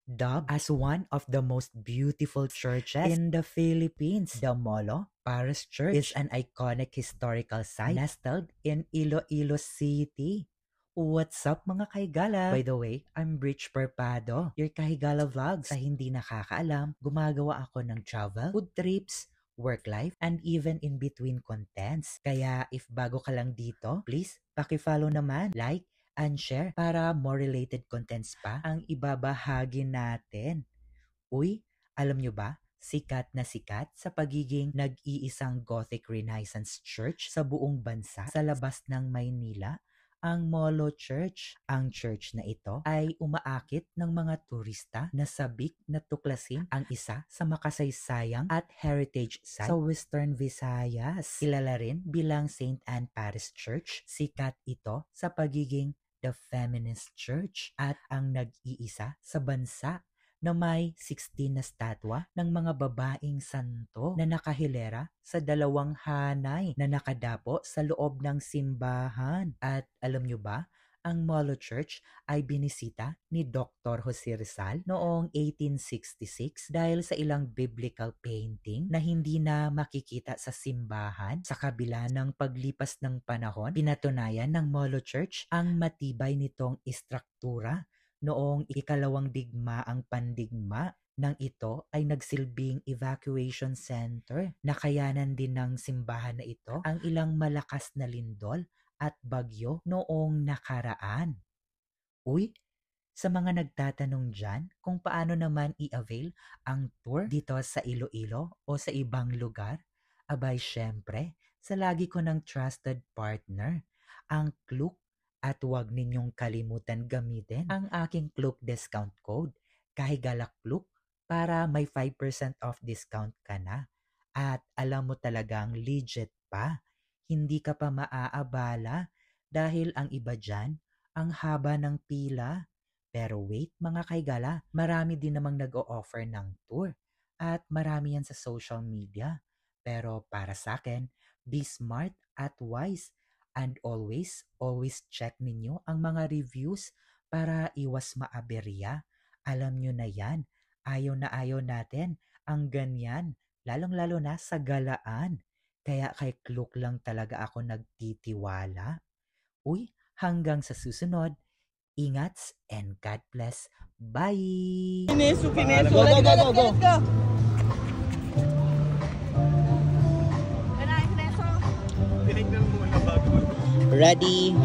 Dubbed as one of the most beautiful churches in the Philippines, the Molo Parish Church is an iconic historical site nestled in Iloilo City. What's up mga kahigala? By the way, I'm Bridge Perpado, your kahigala vlogs. Sa hindi nakakaalam, gumagawa ako ng travel, food trips, work life, and even in between contents. Kaya if bago ka lang dito, please paki-follow naman, like, and share para more related contents pa ang ibabahagi natin. Uy, alam nyo ba? Sikat na sikat sa pagiging nag-iisang Gothic Renaissance Church sa buong bansa sa labas ng Maynila, ang Molo Church. Ang church na ito ay umaakit ng mga turista na sabik na tuklasin ang isa sa makasaysayang at heritage site sa Western Visayas. Kilala rin bilang St. Anne Parish Church, sikat ito sa pagiging the feminist church at ang nag-iisa sa bansa na may 16 na statwa ng mga babaeng santo na nakahilera sa dalawang hanay na nakadapo sa loob ng simbahan. At alam nyo ba, ang Molo Church ay binisita ni Dr. Jose Rizal noong 1866 dahil sa ilang biblical painting na hindi na makikita sa simbahan. Sa kabila ng paglipas ng panahon, pinatunayan ng Molo Church ang matibay nitong istruktura. Noong ikalawang digmaang pandigma nang ito ay nagsilbing evacuation center. Nakayanan din ng simbahan na ito ang ilang malakas na lindol at bagyo noong nakaraan. Uy, sa mga nagtatanong dyan kung paano naman i-avail ang tour dito sa Iloilo o sa ibang lugar, abay syempre sa lagi ko ng trusted partner, ang Klook. At huwag ninyong kalimutan gamitin ang aking Klook discount code, KAHIGALAKLOOK, para may 5% off discount ka na. At alam mo talagang legit pa, hindi ka pa maaabala dahil ang iba dyan, ang haba ng pila. Pero wait mga kahigala, marami din namang nag-o-offer ng tour at marami yan sa social media. Pero para sa akin, be smart at wise. And always check ninyo ang mga reviews para iwas maaberya. Alam nyo na yan, ayaw natin ang ganyan, lalong-lalo na sa galaan. Kaya kay Klook lang talaga ako nagtitiwala. Uy, hanggang sa susunod, ingats and God bless. Bye! Fineso. Go. Let's go. Tinignan mo na bago. Ready?